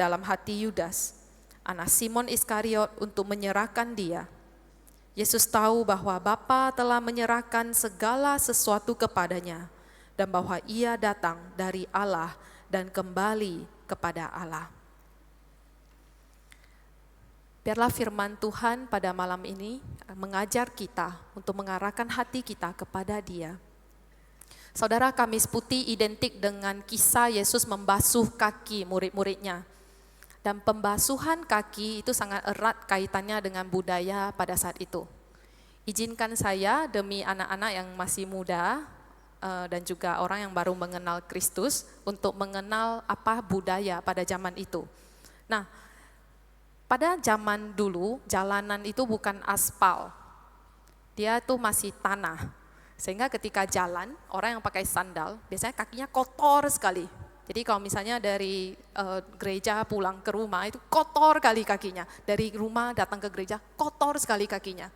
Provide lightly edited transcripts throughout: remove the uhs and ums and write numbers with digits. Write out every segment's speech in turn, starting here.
dalam hati Yudas, anak Simon Iskariot, untuk menyerahkan dia. Yesus tahu bahwa Bapa telah menyerahkan segala sesuatu kepadanya dan bahwa ia datang dari Allah dan kembali kepada Allah. Biarlah firman Tuhan pada malam ini mengajar kita untuk mengarahkan hati kita kepada Dia. Saudara, Kamis Putih identik dengan kisah Yesus membasuh kaki murid-muridnya. Dan pembasuhan kaki itu sangat erat kaitannya dengan budaya pada saat itu. Izinkan saya demi anak-anak yang masih muda dan juga orang yang baru mengenal Kristus untuk mengenal apa budaya pada zaman itu. Nah, pada zaman dulu, jalanan itu bukan aspal, dia tuh masih tanah. Sehingga ketika jalan, orang yang pakai sandal, biasanya kakinya kotor sekali. Jadi kalau misalnya dari gereja pulang ke rumah, itu kotor kali kakinya. Dari rumah datang ke gereja, kotor sekali kakinya.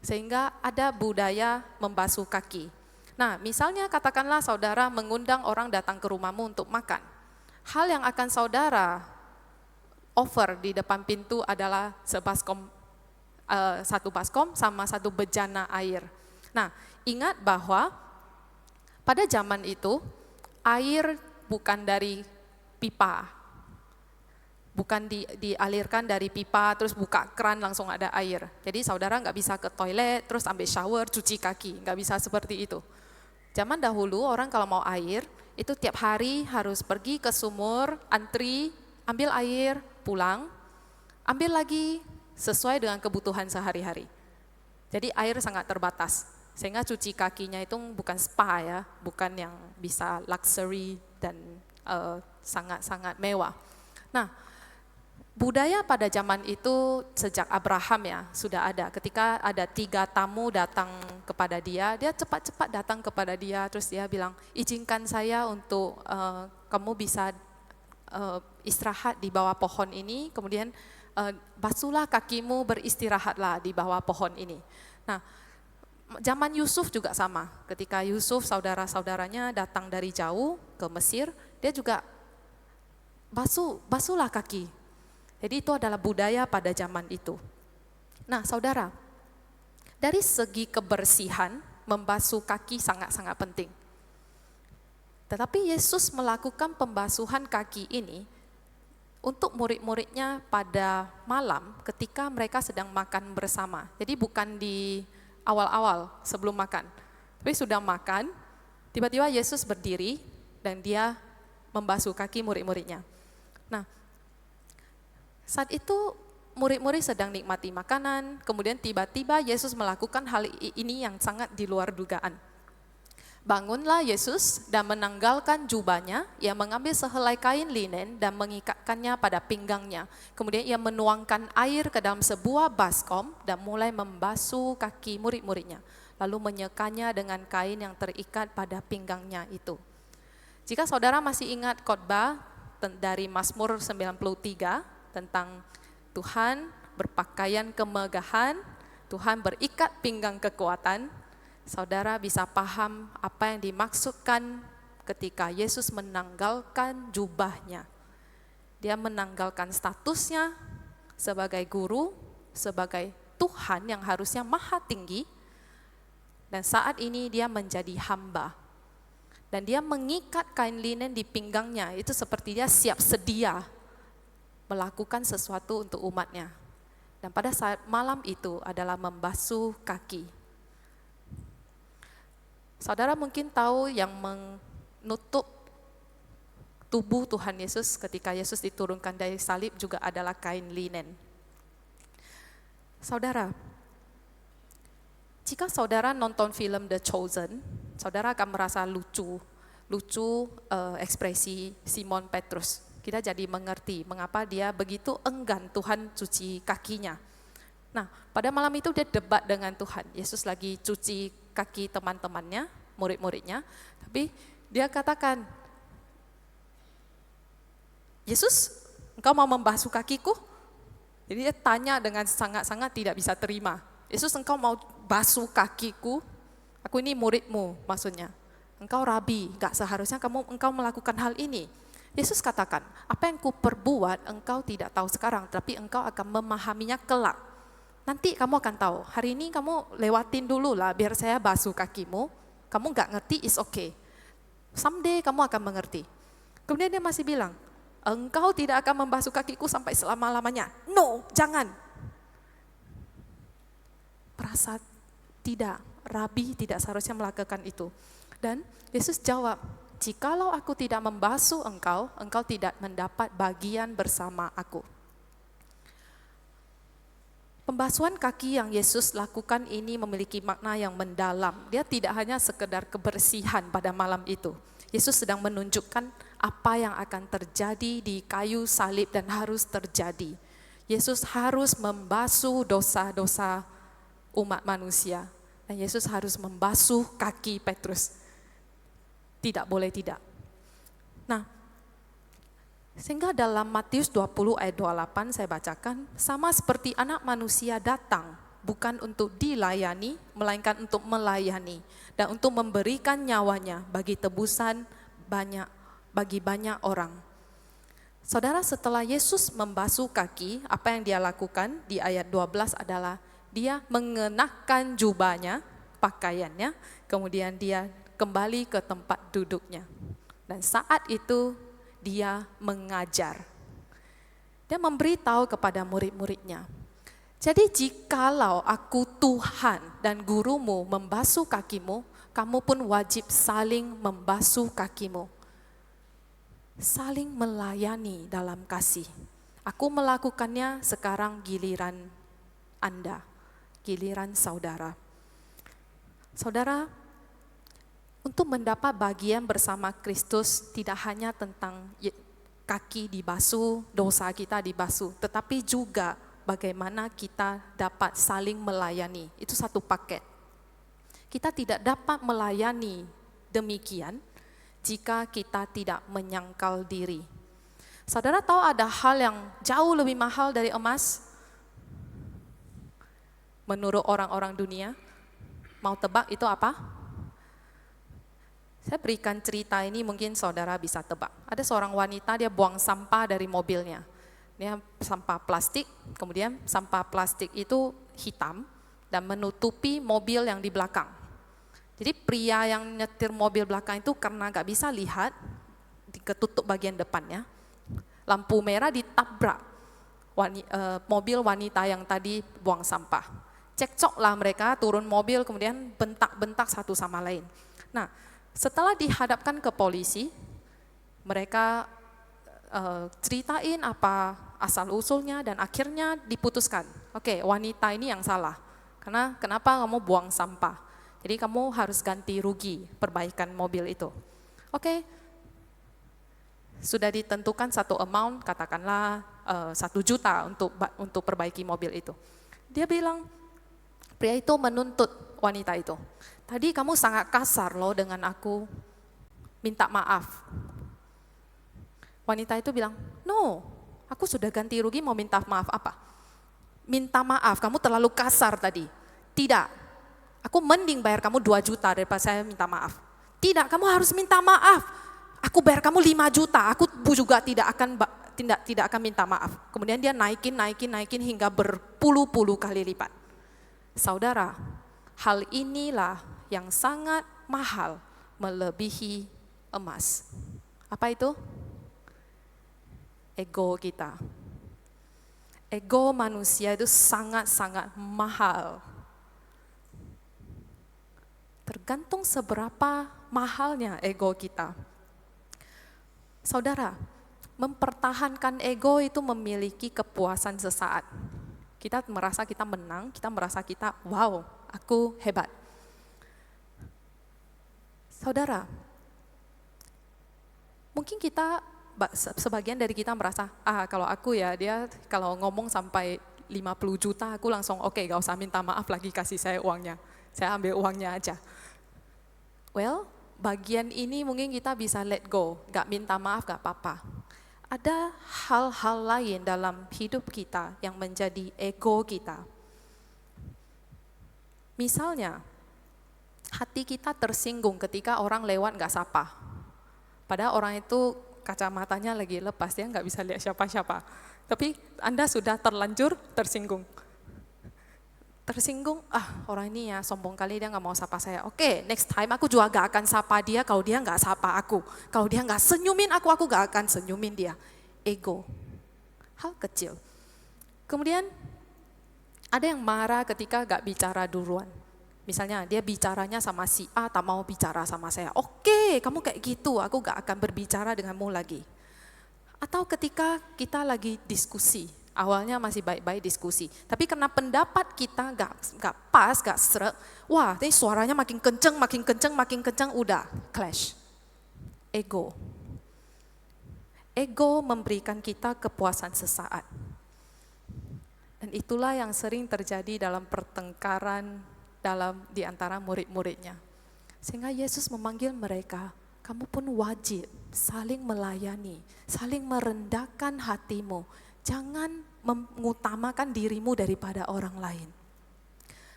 Sehingga ada budaya membasuh kaki. Nah, misalnya katakanlah saudara mengundang orang datang ke rumahmu untuk makan. Hal yang akan saudara offer di depan pintu adalah satu baskom sama satu bejana air. Nah, ingat bahwa pada zaman itu air bukan dari pipa, bukan dialirkan dari pipa terus buka keran langsung ada air. Jadi saudara nggak bisa ke toilet terus ambil shower cuci kaki, nggak bisa seperti itu. Zaman dahulu orang kalau mau air itu tiap hari harus pergi ke sumur, antri, ambil air, pulang, ambil lagi sesuai dengan kebutuhan sehari-hari. Jadi air sangat terbatas, sehingga cuci kakinya itu bukan spa ya, bukan yang bisa luxury dan sangat-sangat mewah. Nah, budaya pada zaman itu sejak Abraham ya sudah ada. Ketika ada 3 tamu datang kepada dia cepat-cepat datang kepada dia, terus dia bilang, izinkan saya untuk kamu bisa istirahat di bawah pohon ini, kemudian basuhlah kakimu, beristirahatlah di bawah pohon ini. Nah, zaman Yusuf juga sama. Ketika Yusuf saudara-saudaranya datang dari jauh ke Mesir, dia juga basuhlah kaki. Jadi itu adalah budaya pada zaman itu. Nah, saudara, dari segi kebersihan, membasuh kaki sangat-sangat penting. Tetapi Yesus melakukan pembasuhan kaki ini untuk murid-muridnya pada malam ketika mereka sedang makan bersama. Jadi bukan di awal-awal sebelum makan, tapi sudah makan, tiba-tiba Yesus berdiri dan dia membasuh kaki murid-muridnya. Nah, saat itu murid-murid sedang nikmati makanan, kemudian tiba-tiba Yesus melakukan hal ini yang sangat di luar dugaan. Bangunlah Yesus dan menanggalkan jubahnya, ia mengambil sehelai kain linen dan mengikatkannya pada pinggangnya. Kemudian ia menuangkan air ke dalam sebuah baskom dan mulai membasuh kaki murid-muridnya. Lalu menyekanya dengan kain yang terikat pada pinggangnya itu. Jika saudara masih ingat khotbah dari Mazmur 93 tentang Tuhan berpakaian kemegahan, Tuhan berikat pinggang kekuatan, saudara bisa paham apa yang dimaksudkan ketika Yesus menanggalkan jubahnya. Dia menanggalkan statusnya sebagai guru, sebagai Tuhan yang harusnya maha tinggi, dan saat ini dia menjadi hamba. Dan dia mengikat kain linen di pinggangnya, itu seperti dia siap sedia melakukan sesuatu untuk umatnya. Dan pada saat malam itu adalah membasuh kaki. Saudara mungkin tahu yang menutup tubuh Tuhan Yesus ketika Yesus diturunkan dari salib juga adalah kain linen. Saudara, jika saudara nonton film The Chosen, saudara akan merasa lucu ekspresi Simon Petrus. Kita jadi mengerti mengapa dia begitu enggan Tuhan cuci kakinya. Nah, pada malam itu dia debat dengan Tuhan. Yesus lagi cuci kaki teman-temannya, murid-muridnya, tapi dia katakan, Yesus, engkau mau membasuh kakiku? Jadi dia tanya dengan sangat-sangat tidak bisa terima. Yesus, engkau mau basuh kakiku? Aku ini muridmu maksudnya. Engkau rabi, gak seharusnya engkau melakukan hal ini. Yesus katakan, apa yang kuperbuat engkau tidak tahu sekarang, tapi engkau akan memahaminya kelak. Nanti kamu akan tahu, hari ini kamu lewatin dulu lah, biar saya basuh kakimu, kamu gak ngerti, is okay. Someday kamu akan mengerti. Kemudian dia masih bilang, engkau tidak akan membasuh kakiku sampai selama-lamanya. No, jangan. Perasa tidak, Rabi tidak seharusnya melakukan itu. Dan Yesus jawab, jikalau aku tidak membasuh engkau, engkau tidak mendapat bagian bersama aku. Pembasuhan kaki yang Yesus lakukan ini memiliki makna yang mendalam. Dia tidak hanya sekedar kebersihan pada malam itu. Yesus sedang menunjukkan apa yang akan terjadi di kayu salib dan harus terjadi. Yesus harus membasuh dosa-dosa umat manusia. Dan Yesus harus membasuh kaki Petrus. Tidak boleh tidak. Nah, sehingga dalam Matius 20 ayat 28 saya bacakan, sama seperti anak manusia datang, bukan untuk dilayani, melainkan untuk melayani, dan untuk memberikan nyawanya bagi tebusan bagi banyak orang. Saudara, setelah Yesus membasuh kaki, apa yang dia lakukan di ayat 12 adalah, dia mengenakan jubahnya, pakaiannya, kemudian dia kembali ke tempat duduknya. Dan saat itu dia mengajar. Dia memberitahu kepada murid-muridnya. Jadi jikalau aku Tuhan dan gurumu membasuh kakimu, kamu pun wajib saling membasuh kakimu. Saling melayani dalam kasih. Aku melakukannya, sekarang giliran Anda, giliran saudara. Saudara, untuk mendapat bagian bersama Kristus tidak hanya tentang kaki dibasuh, dosa kita dibasuh, tetapi juga bagaimana kita dapat saling melayani. Itu satu paket. Kita tidak dapat melayani demikian jika kita tidak menyangkal diri. Saudara tahu ada hal yang jauh lebih mahal dari emas? Menurut orang-orang dunia, mau tebak itu apa? Saya berikan cerita ini, mungkin saudara bisa tebak. Ada seorang wanita, dia buang sampah dari mobilnya. Dia sampah plastik, kemudian sampah plastik itu hitam dan menutupi mobil yang di belakang. Jadi pria yang nyetir mobil belakang itu karena gak bisa lihat, ketutup bagian depannya, lampu merah ditabrak mobil wanita yang tadi buang sampah. Cekcoklah mereka, turun mobil, kemudian bentak-bentak satu sama lain. Nah, setelah dihadapkan ke polisi, mereka ceritain apa asal-usulnya dan akhirnya diputuskan, oke, wanita ini yang salah. Karena kenapa kamu buang sampah? Jadi kamu harus ganti rugi perbaikan mobil itu. Oke, sudah ditentukan satu amount, katakanlah 1 juta untuk perbaiki mobil itu. Dia bilang, pria itu menuntut wanita itu. Tadi kamu sangat kasar loh dengan aku, minta maaf. Wanita itu bilang, no, aku sudah ganti rugi, mau minta maaf apa? Minta maaf, kamu terlalu kasar tadi. Tidak, aku mending bayar kamu 2 juta daripada saya minta maaf. Tidak, kamu harus minta maaf. Aku bayar kamu 5 juta, aku juga tidak akan minta maaf. Kemudian dia naikin hingga berpuluh-puluh kali lipat. Saudara, hal inilah yang sangat mahal melebihi emas. Apa itu? Ego kita. Ego manusia itu sangat-sangat mahal. Tergantung seberapa mahalnya ego kita. Saudara, mempertahankan ego itu memiliki kepuasan sesaat. Kita merasa kita menang, kita merasa kita, wow, aku hebat. Saudara, mungkin sebagian dari kita merasa, kalau aku ya, dia kalau ngomong sampai 50 juta, aku langsung oke, gak usah minta maaf lagi, kasih saya uangnya. Saya ambil uangnya aja. Well, bagian ini mungkin kita bisa let go, gak minta maaf, gak apa-apa. Ada hal-hal lain dalam hidup kita yang menjadi ego kita. Misalnya, hati kita tersinggung ketika orang lewat gak sapa. Padahal orang itu kacamatanya lagi lepas, dia nggak bisa lihat siapa-siapa. Tapi Anda sudah terlanjur tersinggung. Tersinggung, orang ini ya sombong kali, dia nggak mau sapa saya. Oke, next time aku juga gak akan sapa dia kalau dia nggak sapa aku. Kalau dia nggak senyumin aku gak akan senyumin dia. Ego, hal kecil. Kemudian ada yang marah ketika gak bicara duluan. Misalnya dia bicaranya sama si A, tak mau bicara sama saya. Oke, kamu kayak gitu, aku gak akan berbicara denganmu lagi. Atau ketika kita lagi diskusi, awalnya masih baik-baik diskusi, tapi karena pendapat kita gak pas, gak srek, wah ini suaranya makin kenceng, udah clash. Ego. Ego memberikan kita kepuasan sesaat. Dan itulah yang sering terjadi dalam pertengkaran di antara murid-muridnya. Sehingga Yesus memanggil mereka, kamu pun wajib saling melayani, saling merendahkan hatimu. Jangan mengutamakan dirimu daripada orang lain.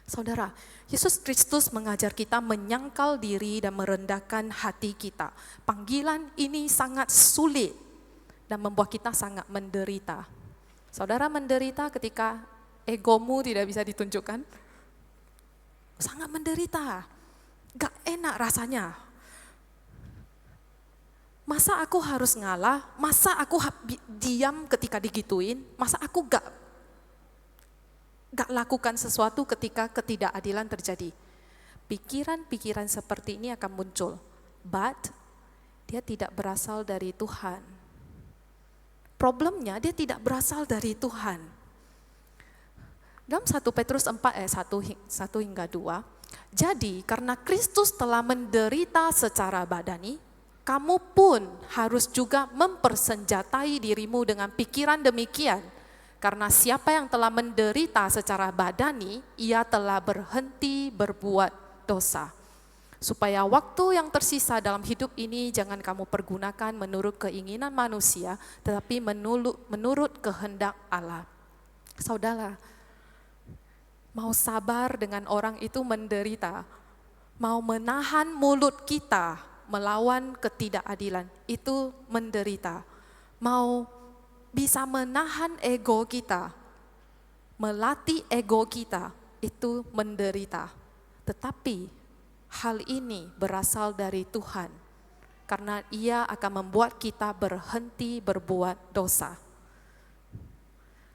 Saudara, Yesus Kristus mengajar kita menyangkal diri dan merendahkan hati kita. Panggilan ini sangat sulit dan membuat kita sangat menderita. Saudara menderita ketika egomu tidak bisa ditunjukkan? Sangat menderita, gak enak rasanya. Masa aku harus ngalah? Masa aku diam ketika digituin? Masa aku gak lakukan sesuatu ketika ketidakadilan terjadi? Pikiran-pikiran seperti ini akan muncul, but dia tidak berasal dari Tuhan. Problemnya dia tidak berasal dari Tuhan. Dalam 1 Petrus 4 ayat 1 hingga 2, jadi karena Kristus telah menderita secara badani, kamu pun harus juga mempersenjatai dirimu dengan pikiran demikian. Karena siapa yang telah menderita secara badani, ia telah berhenti berbuat dosa. Supaya waktu yang tersisa dalam hidup ini jangan kamu pergunakan menurut keinginan manusia, tetapi menurut kehendak Allah. Saudara, mau sabar dengan orang itu menderita, mau menahan mulut kita melawan ketidakadilan, itu menderita. Mau bisa menahan ego kita, melatih ego kita, itu menderita. Tetapi hal ini berasal dari Tuhan, karena Ia akan membuat kita berhenti berbuat dosa.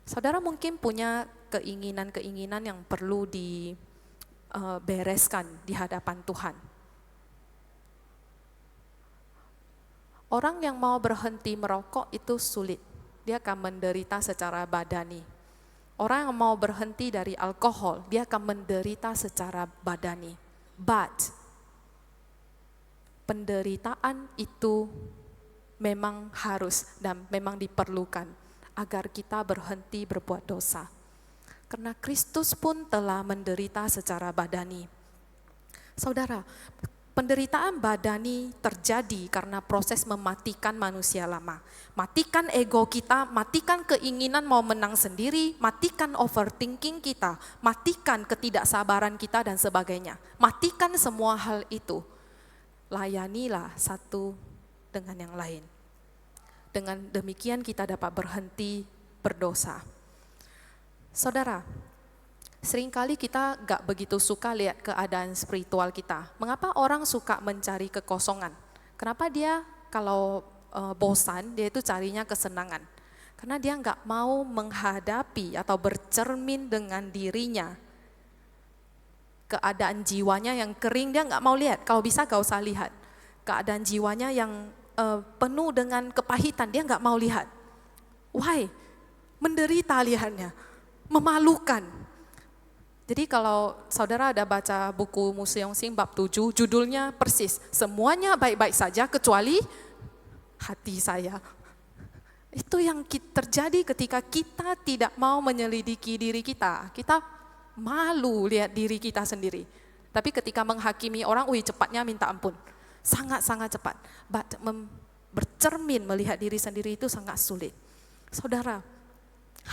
Saudara mungkin punya keinginan-keinginan yang perlu dibereskan di hadapan Tuhan. Orang yang mau berhenti merokok itu sulit, dia akan menderita secara badani. Orang yang mau berhenti dari alkohol, dia akan menderita secara badani. But, penderitaan itu memang harus dan memang diperlukan agar kita berhenti berbuat dosa. Karena Kristus pun telah menderita secara badani. Saudara, penderitaan badani terjadi karena proses mematikan manusia lama. Matikan ego kita, matikan keinginan mau menang sendiri, matikan overthinking kita, matikan ketidaksabaran kita dan sebagainya. Matikan semua hal itu. Layanilah satu dengan yang lain. Dengan demikian kita dapat berhenti berdosa. Saudara, seringkali kita gak begitu suka lihat keadaan spiritual kita. Mengapa orang suka mencari kekosongan? Kenapa dia kalau bosan, dia itu carinya kesenangan? Karena dia gak mau menghadapi atau bercermin dengan dirinya. Keadaan jiwanya yang kering, dia gak mau lihat. Kalau bisa gak usah lihat. Keadaan jiwanya yang penuh dengan kepahitan, dia gak mau lihat. Why? Menderita lihatnya, memalukan. Jadi kalau saudara ada baca buku Museum Sing bab 7, judulnya persis, semuanya baik-baik saja kecuali hati saya. Itu yang terjadi ketika kita tidak mau menyelidiki diri kita. Kita malu lihat diri kita sendiri. Tapi ketika menghakimi orang, cepatnya minta ampun. Sangat-sangat cepat. Bercermin melihat diri sendiri itu sangat sulit. Saudara,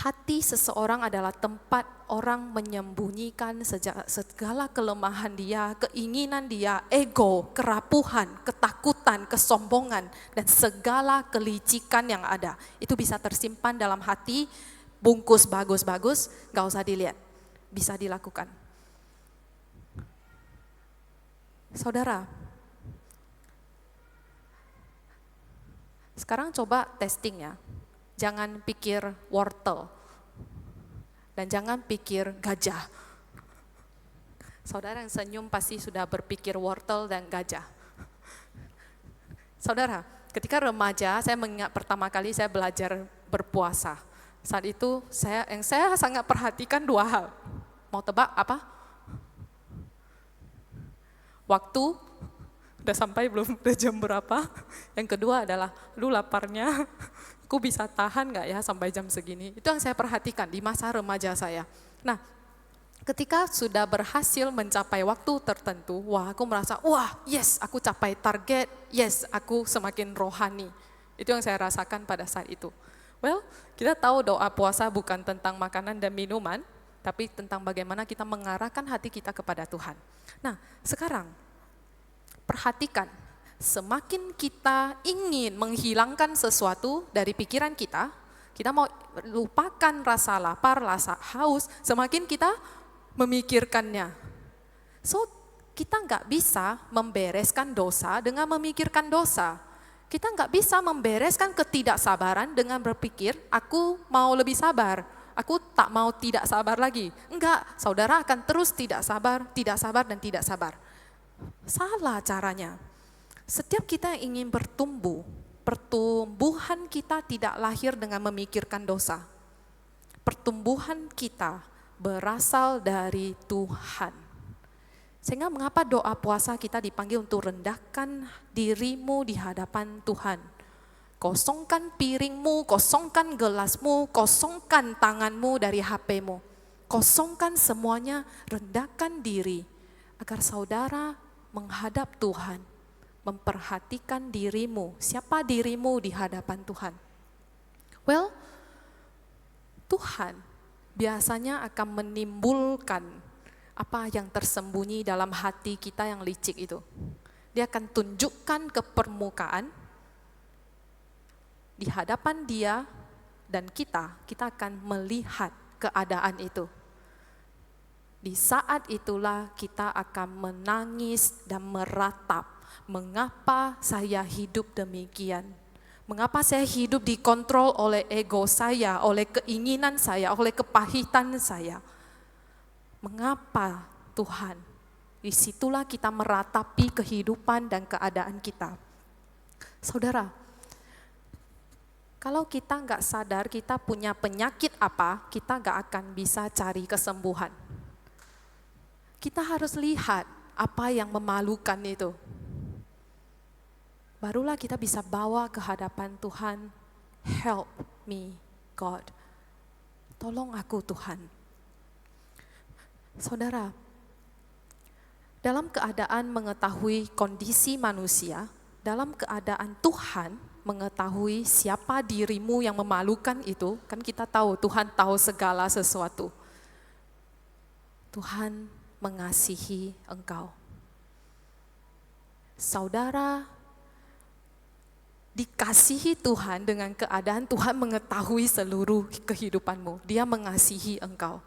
Hati seseorang adalah tempat orang menyembunyikan segala kelemahan dia, keinginan dia, ego, kerapuhan, ketakutan, kesombongan, dan segala kelicikan yang ada. Itu bisa tersimpan dalam hati, bungkus bagus-bagus, gak usah dilihat, bisa dilakukan. Saudara, sekarang coba testing ya. Jangan pikir wortel dan jangan pikir gajah. Saudara yang senyum pasti sudah berpikir wortel dan gajah. Saudara, ketika remaja saya mengingat pertama kali saya belajar berpuasa. Saat itu saya sangat perhatikan dua hal. Mau tebak apa? Waktu, udah sampai belum, udah jam berapa? Yang kedua adalah, lu laparnya, aku bisa tahan gak ya sampai jam segini? Itu yang saya perhatikan di masa remaja saya. Nah, ketika sudah berhasil mencapai waktu tertentu, wah aku merasa, wah yes aku capai target, yes aku semakin rohani. Itu yang saya rasakan pada saat itu. Well, kita tahu doa puasa bukan tentang makanan dan minuman, tapi tentang bagaimana kita mengarahkan hati kita kepada Tuhan. Nah, sekarang perhatikan, semakin kita ingin menghilangkan sesuatu dari pikiran kita mau lupakan rasa lapar, rasa haus, semakin kita memikirkannya. So, kita nggak bisa membereskan dosa dengan memikirkan dosa. Kita nggak bisa membereskan ketidaksabaran dengan berpikir, aku mau lebih sabar, aku tak mau tidak sabar lagi. Enggak, saudara akan terus tidak sabar, dan tidak sabar. Salah caranya. Setiap kita yang ingin bertumbuh, pertumbuhan kita tidak lahir dengan memikirkan dosa. Pertumbuhan kita berasal dari Tuhan. Sehingga mengapa doa puasa kita dipanggil untuk rendahkan dirimu di hadapan Tuhan. Kosongkan piringmu, kosongkan gelasmu, kosongkan tanganmu dari HP-mu. Kosongkan semuanya, rendahkan diri agar saudara menghadap Tuhan, memperhatikan dirimu, siapa dirimu di hadapan Tuhan. Well, Tuhan biasanya akan menimbulkan apa yang tersembunyi dalam hati kita yang licik itu. Dia akan tunjukkan ke permukaan, di hadapan dia dan kita akan melihat keadaan itu. Di saat itulah kita akan menangis dan meratap, mengapa saya hidup demikian? Mengapa saya hidup dikontrol oleh ego saya, oleh keinginan saya, oleh kepahitan saya? Mengapa Tuhan? Disitulah kita meratapi kehidupan dan keadaan kita. Saudara, kalau kita nggak sadar kita punya penyakit apa, kita nggak akan bisa cari kesembuhan. Kita harus lihat apa yang memalukan itu. Barulah kita bisa bawa ke hadapan Tuhan, help me God. Tolong aku Tuhan. Saudara, dalam keadaan mengetahui kondisi manusia, dalam keadaan Tuhan mengetahui siapa dirimu yang memalukan itu, kan kita tahu Tuhan tahu segala sesuatu. Tuhan mengasihi engkau. Saudara dikasihi Tuhan dengan keadaan Tuhan mengetahui seluruh kehidupanmu. Dia mengasihi engkau.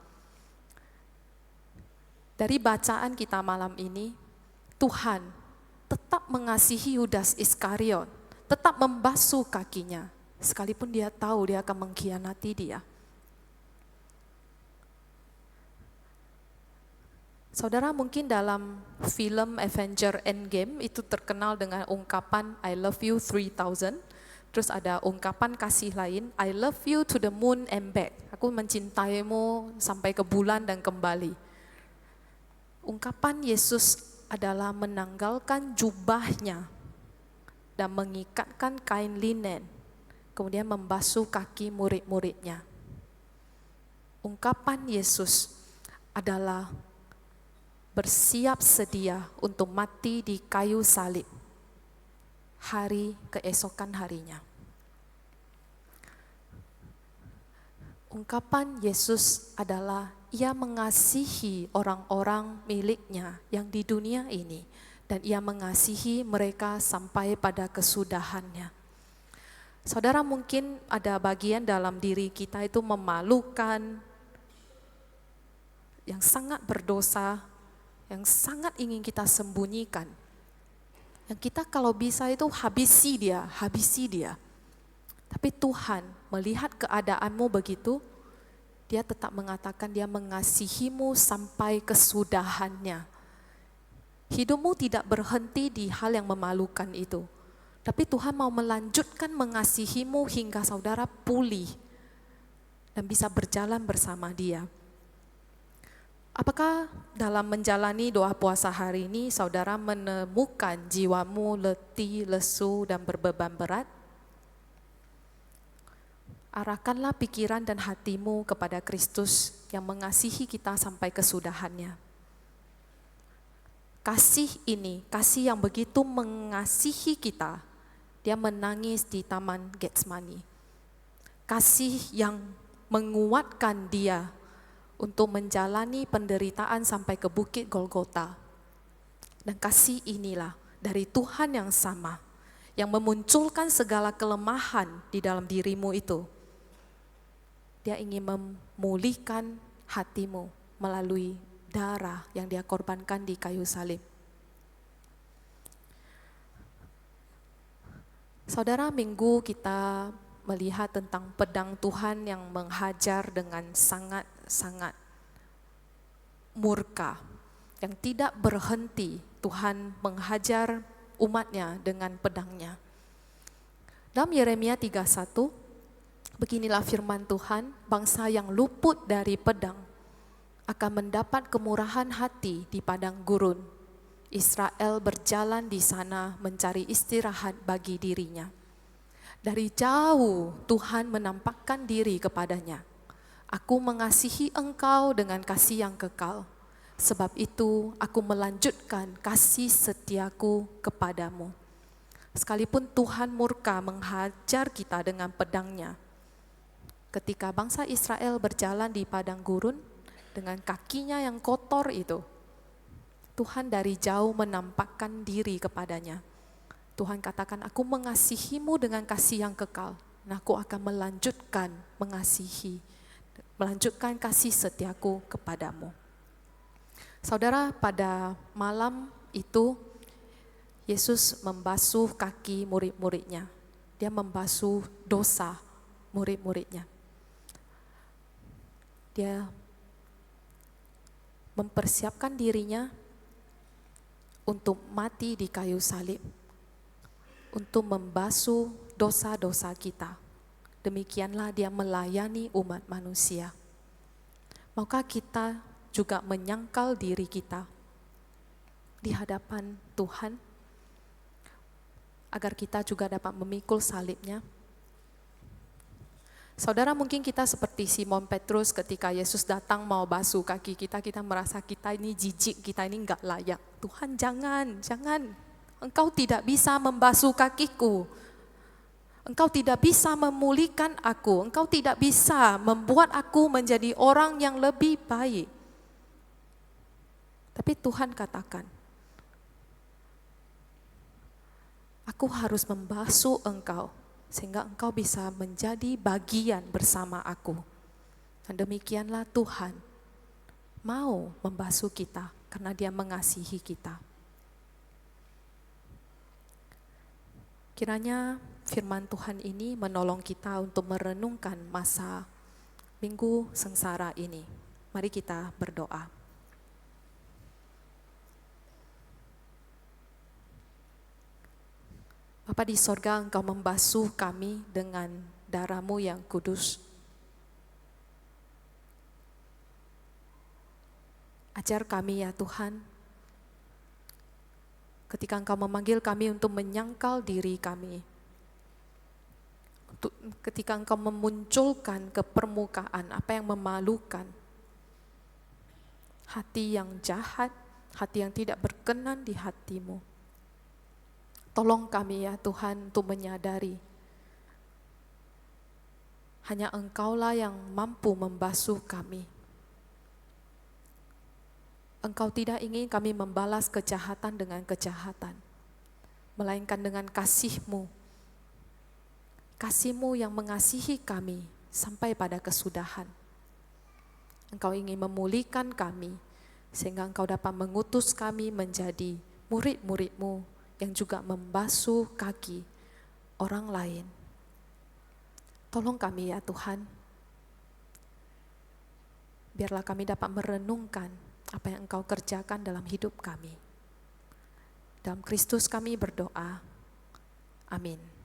Dari bacaan kita malam ini, Tuhan tetap mengasihi Yudas Iskariot, tetap membasuh kakinya, sekalipun dia tahu dia akan mengkhianati dia. Saudara, mungkin dalam film Avenger Endgame itu terkenal dengan ungkapan I love you 3000. Terus ada ungkapan kasih lain, I love you to the moon and back. Aku mencintaimu sampai ke bulan dan kembali. Ungkapan Yesus adalah menanggalkan jubahnya dan mengikatkan kain linen, kemudian membasuh kaki murid-muridnya. Ungkapan Yesus adalah bersiap sedia untuk mati di kayu salib hari keesokan harinya. ungkapan Yesus adalah ia mengasihi orang-orang miliknya yang di dunia ini, dan ia mengasihi mereka sampai pada kesudahannya. Saudara, mungkin ada bagian dalam diri kita itu memalukan, yang sangat berdosa, yang sangat ingin kita sembunyikan. Yang kita kalau bisa itu habisi dia. Tapi Tuhan melihat keadaanmu begitu, dia tetap mengatakan dia mengasihimu sampai kesudahannya. Hidupmu tidak berhenti di hal yang memalukan itu. Tapi Tuhan mau melanjutkan mengasihimu hingga saudara pulih dan bisa berjalan bersama dia. Apakah dalam menjalani doa puasa hari ini saudara menemukan jiwamu letih, lesu, dan berbeban berat? Arahkanlah pikiran dan hatimu kepada Kristus yang mengasihi kita sampai kesudahannya. Kasih ini, kasih yang begitu mengasihi kita, dia menangis di Taman Getsemani. Kasih yang menguatkan dia untuk menjalani penderitaan sampai ke Bukit Golgota. Dan kasih inilah dari Tuhan yang sama, yang memunculkan segala kelemahan di dalam dirimu itu. Dia ingin memulihkan hatimu melalui darah yang dia korbankan di kayu salib. Saudara, minggu kita melihat tentang pedang Tuhan yang menghajar dengan sangat-sangat murka, yang tidak berhenti. Tuhan menghajar umatnya dengan pedangnya. Dalam Yeremia 31, beginilah firman Tuhan, bangsa yang luput dari pedang akan mendapat kemurahan hati di padang gurun. Israel berjalan di sana mencari istirahat bagi dirinya. Dari jauh Tuhan menampakkan diri kepadanya. Aku mengasihi engkau dengan kasih yang kekal. Sebab itu aku melanjutkan kasih setiaku kepadamu. Sekalipun Tuhan murka menghajar kita dengan pedangnya. Ketika bangsa Israel berjalan di padang gurun dengan kakinya yang kotor itu, Tuhan dari jauh menampakkan diri kepadanya. Tuhan katakan, aku mengasihimu dengan kasih yang kekal. Nah, aku akan melanjutkan melanjutkan kasih setiaku kepadamu. Saudara, pada malam itu, Yesus membasuh kaki murid-muridnya. Dia membasuh dosa murid-muridnya. Dia mempersiapkan dirinya untuk mati di kayu salib, untuk membasuh dosa-dosa kita. Demikianlah dia melayani umat manusia. Maukah kita juga menyangkal diri kita di hadapan Tuhan, agar kita juga dapat memikul salibnya? Saudara, mungkin kita seperti Simon Petrus ketika Yesus datang mau basuh kaki kita, kita merasa kita ini jijik, kita ini enggak layak. Tuhan, jangan, engkau tidak bisa membasuh kakiku. Engkau tidak bisa memulihkan aku, engkau tidak bisa membuat aku menjadi orang yang lebih baik. Tapi Tuhan katakan, aku harus membasuh engkau, sehingga engkau bisa menjadi bagian bersama aku. Dan demikianlah Tuhan mau membasuh kita, karena dia mengasihi kita. Kiranya firman Tuhan ini menolong kita untuk merenungkan masa minggu sengsara ini. Mari kita berdoa. Bapa di sorga, engkau membasuh kami dengan darah-Mu yang kudus. Ajar kami ya Tuhan, ketika engkau memanggil kami untuk menyangkal diri kami, ketika engkau memunculkan ke permukaan apa yang memalukan, hati yang jahat, hati yang tidak berkenan di hati-Mu. Tolong kami ya Tuhan untuk menyadari Hanya Engkaulah yang mampu membasuh kami. Engkau tidak ingin kami membalas kejahatan dengan kejahatan, melainkan dengan kasih-Mu. Kasih-Mu yang mengasihi kami sampai pada kesudahan. Engkau ingin memulihkan kami, sehingga Engkau dapat mengutus kami menjadi murid-murid-Mu yang juga membasuh kaki orang lain. Tolong kami ya Tuhan, biarlah kami dapat merenungkan apa yang Engkau kerjakan dalam hidup kami. Dalam Kristus kami berdoa. Amin.